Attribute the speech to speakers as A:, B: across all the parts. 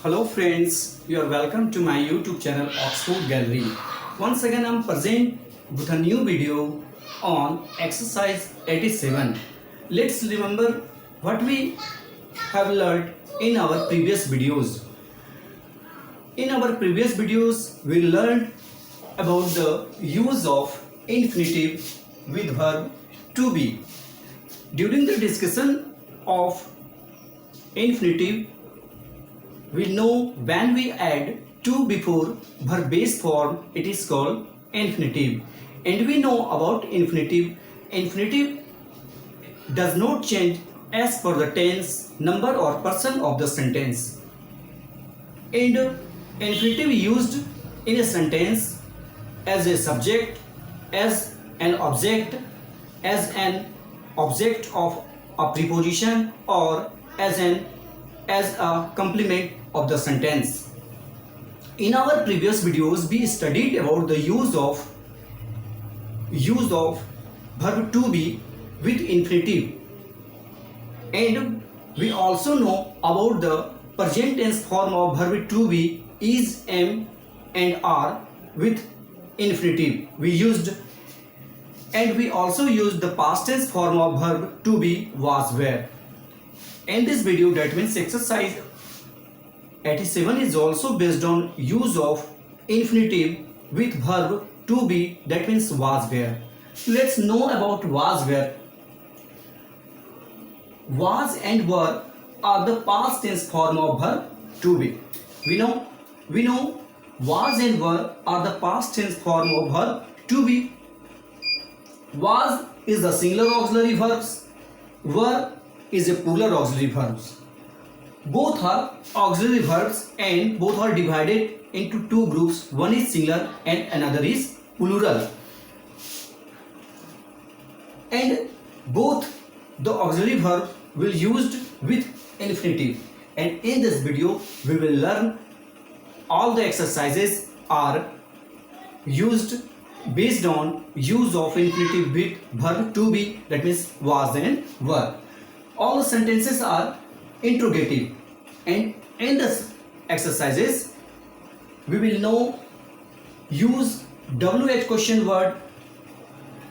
A: Hello friends, you are welcome to my YouTube channel Oxford Gallery. Once again I am present with a new video on exercise 87. Let's remember what we have learned in our previous videos. In our previous videos we learned about the use of infinitive with verb to be. During the discussion of infinitive, we know when we add to before verb base form, it is called infinitive. And we know about infinitive. Infinitive does not change as per the tense, number or person of the sentence. And infinitive used in a sentence as a subject, as an object of a preposition, or as a complement of the sentence. In our previous videos we studied about the use of verb to be with infinitive, and we also know about the present tense form of verb to be is, am and are with infinitive we used, and we also used the past tense form of verb to be was, were. In this video, that means exercise 87 is also based on use of infinitive with verb to be, that means was, were. Let's know about was, were. Was and were are the past tense form of verb to be. We know was and were are the past tense form of verb to be. Was is the singular auxiliary verbs, were is a plural auxiliary verbs. Both are auxiliary verbs and both are divided into two groups. One is singular and another is plural. And both the auxiliary verb will used with infinitive. And in this video we will learn all the exercises are used based on use of infinitive with verb to be, that means was and were. All the sentences are interrogative, and in this exercises we will know use WH question word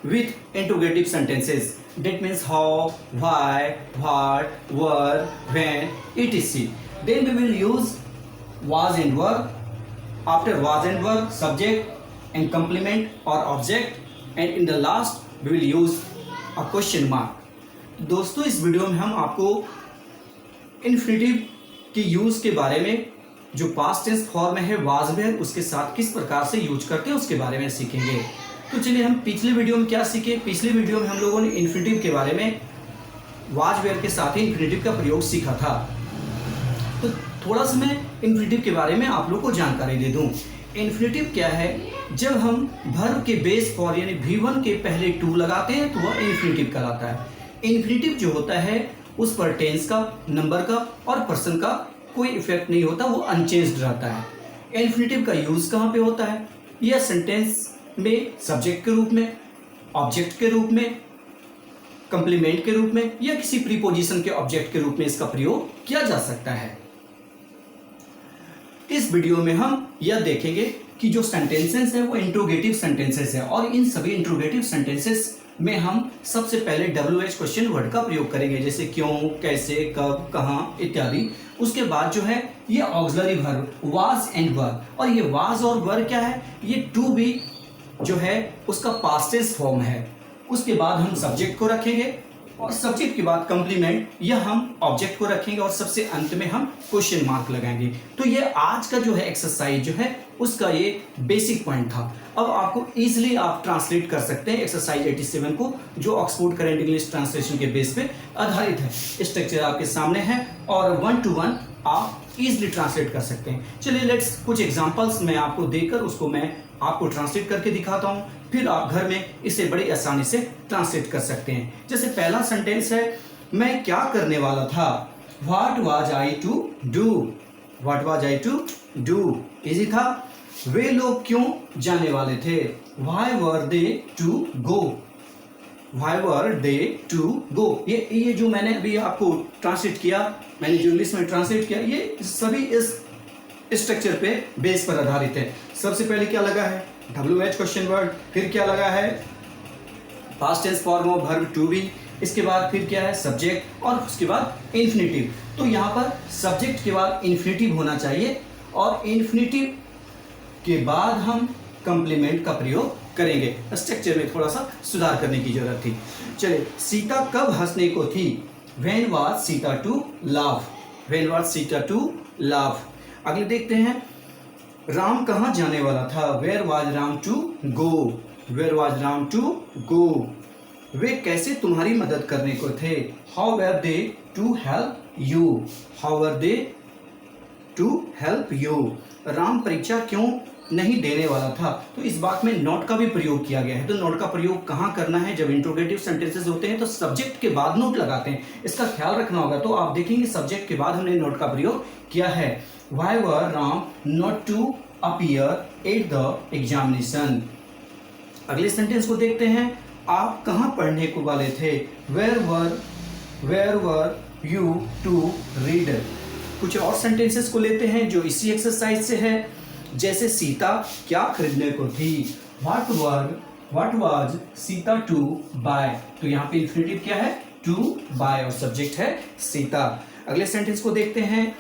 A: with interrogative sentences, that means how, why, what, were, when, etc. Then we will use was and were. After was and were, subject and complement or object, and in the last we will use a question mark. दोस्तों इस video में हम आपको infinitive के use के बारे में, जो पास्ट टेंस फॉर्म है वाज वेयर, उसके साथ किस प्रकार से यूज करते हैं उसके बारे में सीखेंगे। तो चलिए हम पिछले वीडियो में क्या सीखे। पिछले वीडियो में हम लोगों ने इन्फिनिटिव के बारे में वाज वेयर के साथ ही इन्फिनिटिव का प्रयोग सीखा था। तो थोड़ा सा मैं इन्फिनिटिव के बारे में आप लोग को जानकारी दे दूं। इन्फिनिटिव क्या है? जब हम वर्ब के बेस फॉर यानी V1 के पहले टू लगाते हैं तो वह इन्फिनिटिव कहलाता है। इन्फिनिटिव जो होता है उस पर टेंस का, नंबर का और पर्सन का कोई इफेक्ट नहीं होता, वो अनचेंज्ड रहता है। इन्फिनिटिव का यूज कहाँ पे होता है? यह सेंटेंस में सब्जेक्ट के रूप में, ऑब्जेक्ट के रूप में, कंप्लीमेंट के रूप में या किसी प्रीपोजिशन के ऑब्जेक्ट के रूप में इसका प्रयोग किया जा सकता है। इस वीडियो में हम यह देखेंगे कि जो सेंटेंसेस है वो इंट्रोगेटिव सेंटेंसेस है, और इन सभी इंट्रोगेटिव सेंटेंसेस में हम सबसे पहले WH क्वेश्चन वर्ड का प्रयोग करेंगे, जैसे क्यों, कैसे, कब, कहाँ इत्यादि। उसके बाद जो है ये ऑक्सिलरी वर्ब वाज एंड वर, और ये वाज और वर क्या है? ये टू बी जो है उसका पास्ट टेंस फॉर्म है। उसके बाद हम सब्जेक्ट को रखेंगे, और सब्जेक्ट के बाद कंप्लीमेंट या हम ऑब्जेक्ट को रखेंगे, और सबसे अंत में हम क्वेश्चन मार्क लगाएंगे। तो ये आज का जो है एक्सरसाइज जो है उसका ये बेसिक पॉइंट था। अब आपको इजीली आप ट्रांसलेट कर सकते हैं एक्सरसाइज 87 को, जो ऑक्सफोर्ड करंट इंग्लिश ट्रांसलेशन के बेस पे आधारित है। स्ट्रक्चर आपके सामने है और 1 to 1 आप इजीली ट्रांसलेट कर सकते हैं। चलिए लेट्स कुछ एग्जांपल्स मैं आपको देकर उसको मैं आपको ट्रांसलेट करके दिखाता हूँ, फिर आप घर में इसे बड़ी आसानी से ट्रांसलेट कर सकते हैं। जैसे पहला सेंटेंस है, मैं क्या करने वाला था। What was I to do. What was I to do easy था। वे लोग क्यों जाने वाले थे। Why were they to go. Why were they to go. ये जो मैंने अभी आपको ट्रांसलेट किया, मैंने जो इंग्लिश में ट्रांसलेट किया, ये सभी इस स्ट्रक्चर पे बेस पर आधारित है। सबसे पहले क्या लगा है WH क्वेश्चन वर्ड, फिर क्या लगा है past tense form of verb to be, इसके बाद फिर क्या है सब्जेक्ट और उसके बाद इन्फिनेटिव। तो यहाँ पर सब्जेक्ट के बाद इन्फिनेटिव होना चाहिए और इन्फिनेटिव के बाद हम कंप्लीमेंट का प्रयोग करेंगे। स्ट्रक्चर में थोड़ा सा सुधार करने की जरूरत थी। चलिए, सीता कब हंसने को थी? When was Sita to laugh? When was Sita to laugh? अगले देखते हैं, राम कहाँ जाने वाला था? Where was Ram to go? Where was Ram to go? वे कैसे तुम्हारी मदद करने को थे? How were they to help you? How were they to help you? Ram परीक्षा क्यों नहीं देने वाला था? तो इस बात में नॉट का भी प्रयोग किया गया है। तो नॉट का प्रयोग कहाँ करना है? जब इंट्रोगेटिव सेंटेंसेस होते हैं तो सब्जेक्ट के बाद नोट लगाते हैं, इसका ख्याल रखना होगा। तो आप देखेंगे सब्जेक्ट के बाद हमने नोट का प्रयोग किया है। Why were Ram not to appear at the examination? अगले सेंटेंस को देखते हैं, आप कहाँ पढ़ने को वाले थे? Where were you to read? कुछ और सेंटेंसेस को लेते हैं जो इसी एक्सरसाइज से है, जैसे सीता क्या खरीदने को थी? What was Sita to buy? तो यहाँ पे इन्फिनेटिव क्या है? टू बाय और सब्जेक्ट है सीता। अगले सेंटेंस को देखते हैं,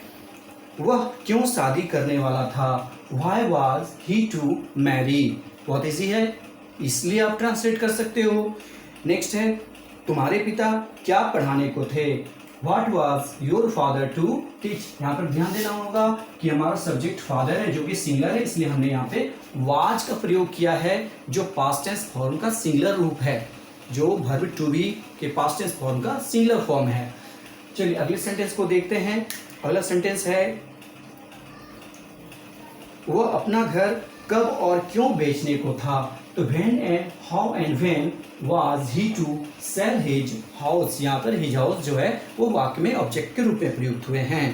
A: वह क्यों शादी करने वाला था? Why was he to marry? बहुत इजी है, इसलिए आप ट्रांसलेट कर सकते हो। नेक्स्ट है, तुम्हारे पिता क्या पढ़ाने को थे? What was your father to teach? यहाँ पर ध्यान देना होगा कि हमारा सब्जेक्ट फादर है जो कि सिंगुलर है, इसलिए हमने यहाँ पे was का प्रयोग किया है जो पास्ट टेंस फॉर्म का सिंगुलर रूप है, जो वर्ब टू बी के पास्ट टेंस फॉर्म का सिंगुलर फॉर्म है। चलिए अगले सेंटेंस को देखते हैं। अगला सेंटेंस है, वह अपना घर कब और क्यों बेचने को था? तो when and how and when was he to sell his house? यहाँ पर his house जो है वो वाक्य में ऑब्जेक्ट के रूप में प्रयुक्त हुए हैं।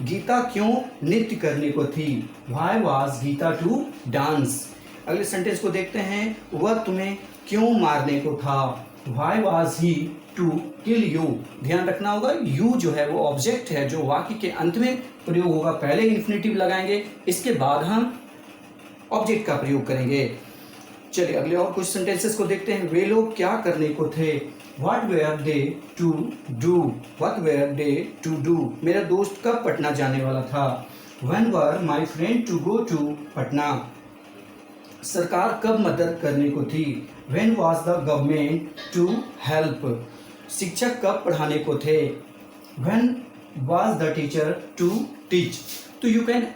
A: गीता क्यों नृत्य करने को थी? Why was Gita to dance? अगले सेंटेंस को देखते हैं, वह तुम्हें क्यों मारने को था? Why was he to kill you? ध्यान रखना होगा, you जो है वो ऑब्जेक्ट है जो वाक्य के अंत में प्रयोग होगा। पहले इन्फिनेटिव लगाएंगे, इसके बाद हम ऑब्जेक्ट का प्रयोग करेंगे। चलिए अगले और कुछ सेंटेंसेस को देखते हैं। वे लोग क्या करने को थे? What were they to do? What were they to do? मेरा दोस्त कब पटना जाने वाला था? When were my friend to go to Patna? सरकार कब मदद करने को थी? When was the government to help? शिक्षक कब पढ़ाने को थे? When was the teacher to teach? तो you can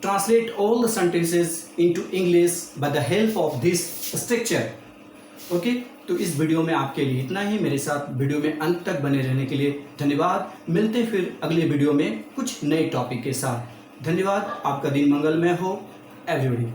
A: translate all the sentences into English by the help of this structure. Okay, तो इस वीडियो में आपके लिए इतना ही। मेरे साथ वीडियो में अंत तक बने रहने के लिए धन्यवाद। मिलते हैं फिर अगले वीडियो में कुछ नए टॉपिक के साथ। धन्यवाद, आपका दिन मंगलमय हो एवरीबॉडी।